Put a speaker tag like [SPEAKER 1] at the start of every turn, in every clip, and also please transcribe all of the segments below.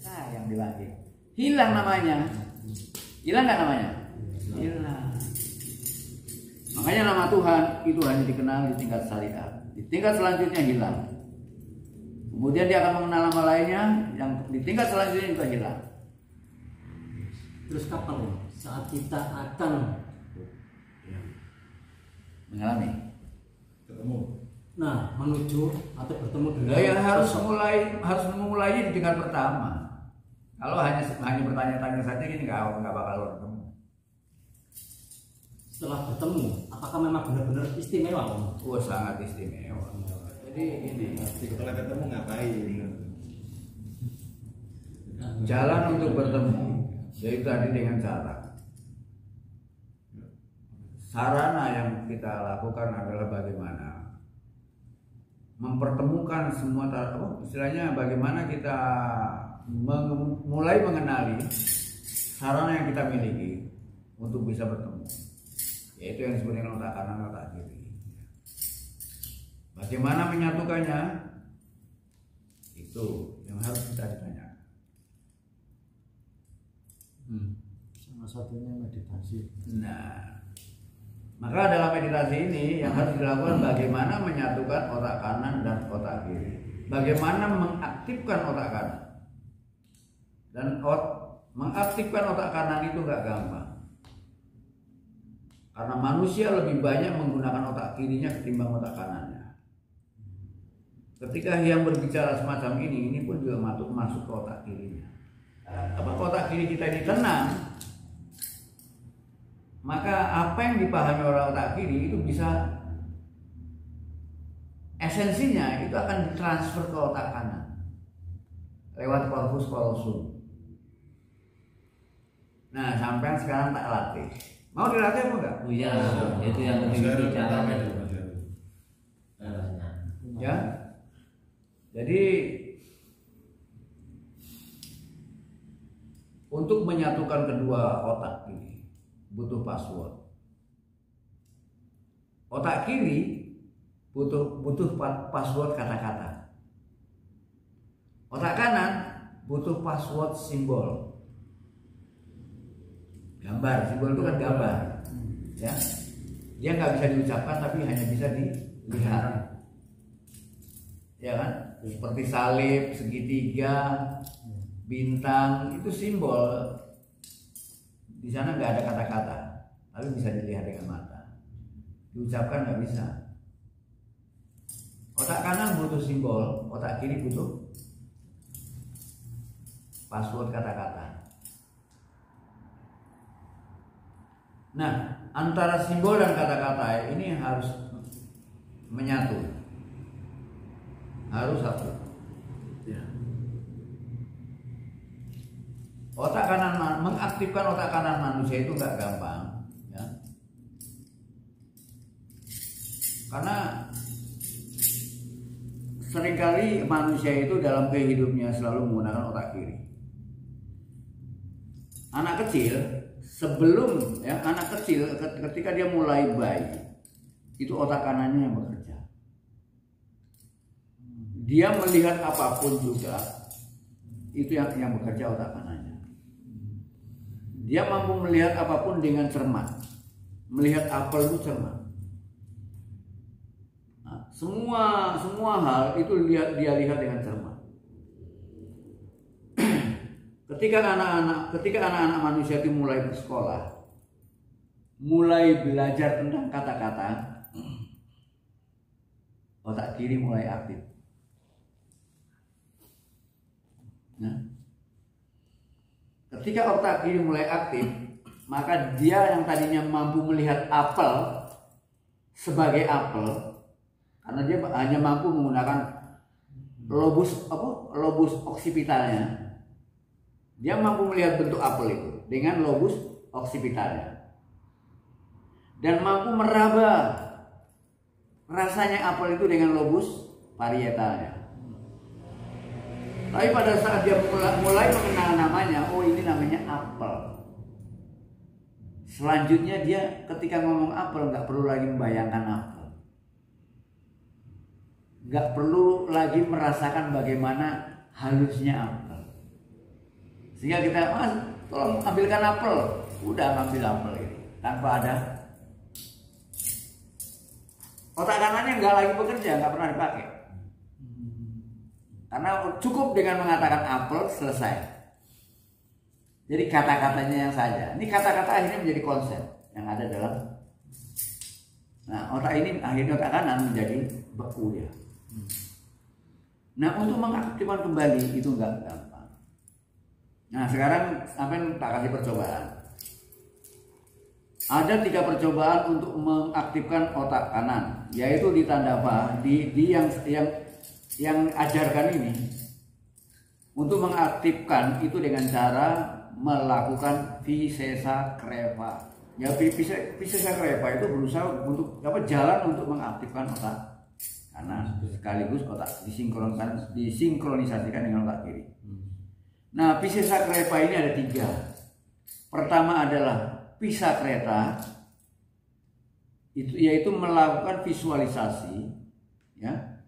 [SPEAKER 1] sayang dipanggil. Hilang namanya. Hilang nggak namanya? Hilang. Makanya nama Tuhan itu hanya dikenal di tingkat syariat. Di tingkat selanjutnya hilang. Kemudian dia akan mengenal nama lainnya yang di tingkat selanjutnya juga hilang.
[SPEAKER 2] Terus kapan saat kita akan
[SPEAKER 1] mengalami?
[SPEAKER 3] Ketemu.
[SPEAKER 2] Nah, menuju atau bertemu dengan
[SPEAKER 1] Ya harus memulai di tingkat pertama. Kalau hanya bertanya-tanya saja gini nggak bakal bertemu.
[SPEAKER 2] Setelah bertemu, apakah memang benar-benar istimewa, Om?
[SPEAKER 1] Oh, sangat istimewa. Jadi ini
[SPEAKER 3] Setelah ketemu ngapain?
[SPEAKER 1] jalan untuk bertemu, yaitu tadi dengan cara. Sarana yang kita lakukan adalah bagaimana mempertemukan semua istilahnya bagaimana kita mulai mengenali sarana yang kita miliki untuk bisa bertemu, yaitu yang disebut dengan otak kanan, otak kiri. Bagaimana menyatukannya, itu yang harus kita ditanyakan.
[SPEAKER 2] Salah satunya meditasi.
[SPEAKER 1] Nah, maka dalam meditasi ini yang harus dilakukan bagaimana menyatukan otak kanan dan otak kiri. Bagaimana mengaktifkan otak kanan. Dan mengaktifkan otak kanan itu nggak gampang. Karena manusia lebih banyak menggunakan otak kirinya ketimbang otak kanannya. Ketika yang berbicara semacam ini pun juga masuk ke otak kirinya. Apakah otak kiri kita ini tenang, maka apa yang dipahami oleh otak kiri itu bisa esensinya itu akan ditransfer ke otak kanan lewat corpus callosum. Nah, sampai sekarang tak latih. Mau dilatih apa enggak?
[SPEAKER 4] Oh iya, itu yang penting caranya.
[SPEAKER 1] Ya. Jadi untuk menyatukan kedua otak ini butuh password. Otak kiri butuh password kata-kata. Otak kanan butuh password simbol. Gambar, simbol itu kan gambar. Ya. Dia nggak bisa diucapkan tapi hanya bisa dilihat. Ya kan? Seperti salib, segitiga, bintang, itu simbol. Di sana nggak ada kata-kata, tapi bisa dilihat dengan mata. Diucapkan nggak bisa. Otak kanan butuh simbol, otak kiri butuh password kata-kata. Nah, antara simbol dan kata-kata ini harus menyatu, harus satu. Ya. Otak kanan, mengaktifkan otak kanan manusia itu nggak gampang, ya. Karena seringkali manusia itu dalam kehidupnya selalu menggunakan otak kiri. Anak kecil sebelum anak kecil ketika dia mulai bayi itu otak kanannya yang bekerja. Dia melihat apapun juga itu yang bekerja otak kanannya. Dia mampu melihat apapun dengan cermat. Melihat apel itu cermat. Nah, semua hal itu dia lihat dengan cermat. Ketika anak-anak manusia itu mulai bersekolah, mulai belajar tentang kata-kata, otak kiri mulai aktif. Nah, ketika otak kiri mulai aktif, maka dia yang tadinya mampu melihat apel sebagai apel, karena dia hanya mampu menggunakan lobus oksipitalnya. Dia mampu melihat bentuk apel itu dengan lobus oksipitalnya dan mampu meraba rasanya apel itu dengan lobus parietalnya. Tapi pada saat dia mulai mengenal namanya, oh ini namanya apel. Selanjutnya dia ketika ngomong apel nggak perlu lagi membayangkan apel, nggak perlu lagi merasakan bagaimana halusnya apel. Sehingga kita, Mas, tolong ambilkan apel. Udah ngambil apel ini tanpa ada otak kanannya nggak lagi bekerja, nggak pernah dipakai. Karena cukup dengan mengatakan apel selesai. Jadi kata-katanya yang saja. Ini kata-kata akhirnya menjadi konsep yang ada dalam. Nah, otak ini akhirnya otak kanan menjadi beku ya. Nah, untuk mengaktifkan kembali itu nggak gampang. Nah, sekarang sampai tak kasih percobaan. Ada 3 percobaan untuk mengaktifkan otak kanan, yaitu di tanda apa? Di yang ajarkan ini untuk mengaktifkan itu dengan cara melakukan visesa kreva. Ya, visesa kreva itu berusaha untuk jalan untuk mengaktifkan otak kanan sekaligus otak disinkronisasikan dengan otak kiri. Nah, visesa kreva ini ada 3. Pertama adalah Pisa kereta, itu yaitu melakukan visualisasi ya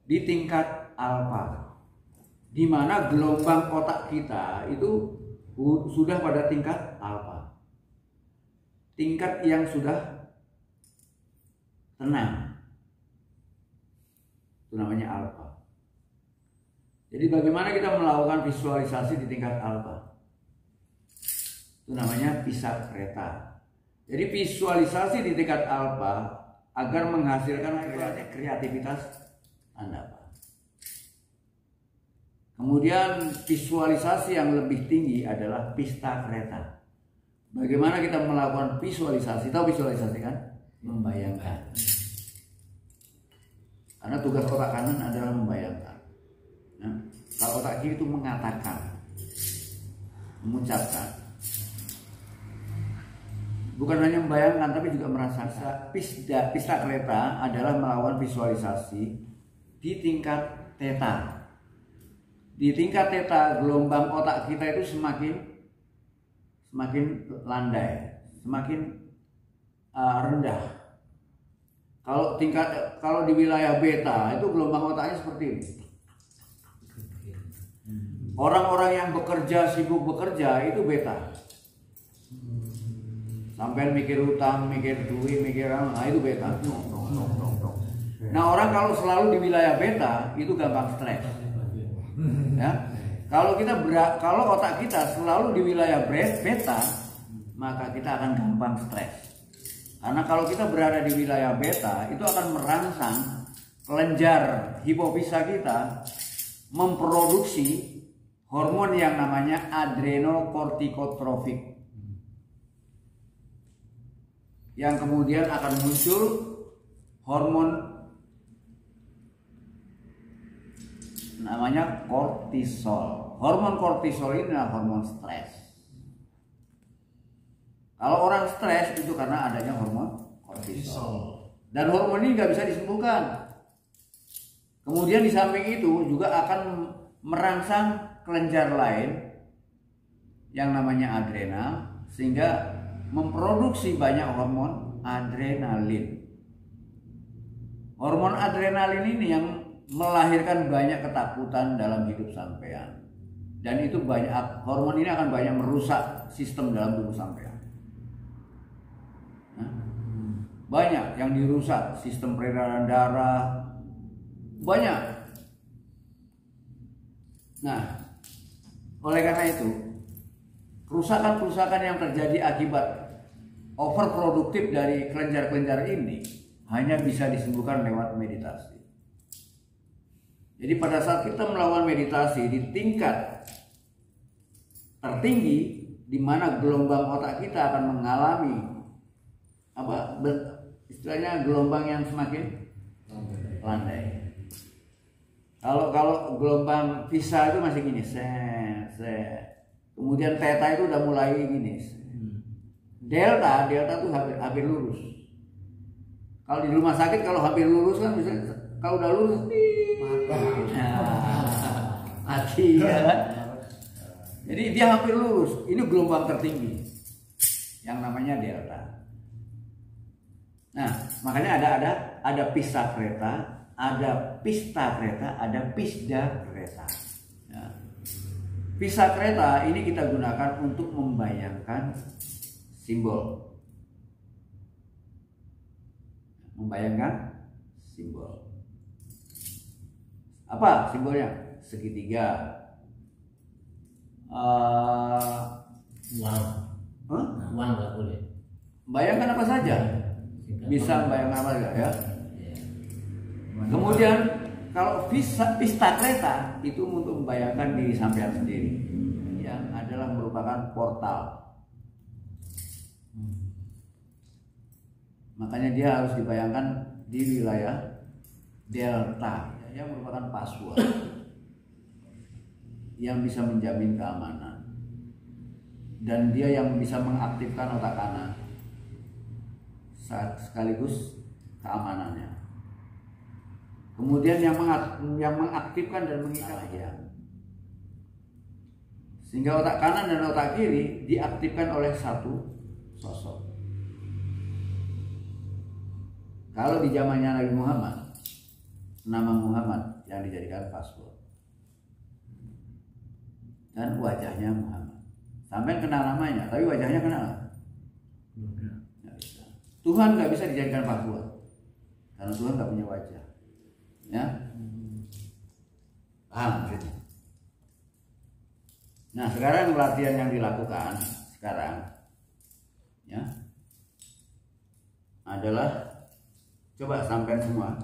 [SPEAKER 1] di tingkat alfa, di mana gelombang otak kita itu sudah pada tingkat alfa, tingkat yang sudah tenang, itu namanya alfa. Jadi bagaimana kita melakukan visualisasi di tingkat alfa? Itu namanya pisa kereta. Jadi visualisasi di tingkat alfa agar menghasilkan kreativitas Anda. Kemudian visualisasi yang lebih tinggi adalah pista kereta. Bagaimana kita melakukan visualisasi? Tahu visualisasi kan? Membayangkan. Karena tugas otak kanan adalah membayangkan. Nah, kalau otak kiri itu mengatakan, mengucapkan. Bukan hanya membayangkan tapi juga merasakan. Pista kereta adalah melakukan visualisasi di tingkat theta. Di tingkat theta gelombang otak kita itu semakin landai, semakin rendah. Kalau di wilayah beta itu gelombang otaknya seperti ini. Orang-orang yang sibuk bekerja itu beta. Sampai mikir utang, mikir duit, mikir itu beta. Nah, orang kalau selalu di wilayah beta itu gampang stres. Ya. Kalau otak kita selalu di wilayah beta, maka kita akan gampang stres. Karena kalau kita berada di wilayah beta, itu akan merangsang kelenjar hipofisa kita memproduksi hormon yang namanya adrenokortikotrofik. Yang kemudian akan muncul hormon namanya kortisol. Hormon kortisol ini adalah hormon stres. Kalau orang stres itu karena adanya hormon kortisol. Dan hormon ini nggak bisa disembuhkan. Kemudian di samping itu juga akan merangsang kelenjar lain yang namanya adrenal sehingga memproduksi banyak hormon adrenalin. Hormon adrenalin ini yang melahirkan banyak ketakutan dalam hidup sampean. Dan itu hormon ini akan banyak merusak sistem dalam tubuh sampean. Banyak yang dirusak, sistem peredaran darah, banyak. Nah, oleh karena itu, kerusakan-kerusakan yang terjadi akibat overproduktif dari kelenjar-kelenjar ini hanya bisa disembuhkan lewat meditasi. Jadi pada saat kita melakukan meditasi di tingkat tertinggi, di mana gelombang otak kita akan mengalami istilahnya gelombang yang semakin landai. Kalau gelombang visa itu masih gini, kemudian theta itu udah mulai gini. Delta itu hampir lurus. Kalau di rumah sakit kalau hampir lurus kan bisa, kalau udah lurus mati ya kan. Jadi dia hampir lurus. Ini gelombang tertinggi yang namanya delta. Nah, makanya ada pista kereta, ada pista kereta, ada pisda kereta. Ya. Visa kereta ini kita gunakan untuk membayangkan simbol. Membayangkan simbol. Apa simbolnya? Segitiga.
[SPEAKER 4] Uang.
[SPEAKER 1] Huh?
[SPEAKER 4] Uang nggak boleh.
[SPEAKER 1] Bayangkan apa saja. Bisa bayangkan apa saja ya.
[SPEAKER 4] Iya.
[SPEAKER 1] Kemudian kalau pista kereta itu untuk membayangkan diri sampean sendiri, yang adalah merupakan portal. Makanya dia harus dibayangkan di wilayah delta, yang merupakan password yang bisa menjamin keamanan, dan dia yang bisa mengaktifkan otak kanan sekaligus keamanannya. Kemudian yang mengaktifkan dan mengikat ya. Sehingga otak kanan dan otak kiri diaktifkan oleh satu sosok. Kalau di zamannya Nabi Muhammad, nama Muhammad yang dijadikan password dan wajahnya Muhammad. Sampai kenal namanya, tapi wajahnya kenal. Nggak bisa. Tuhan nggak bisa dijadikan password karena Tuhan nggak punya wajah. Ya, paham maksudnya? Nah, sekarang latihan yang dilakukan sekarang, ya, adalah coba sampai semua.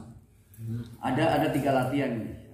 [SPEAKER 1] Ada 3 latihan ini.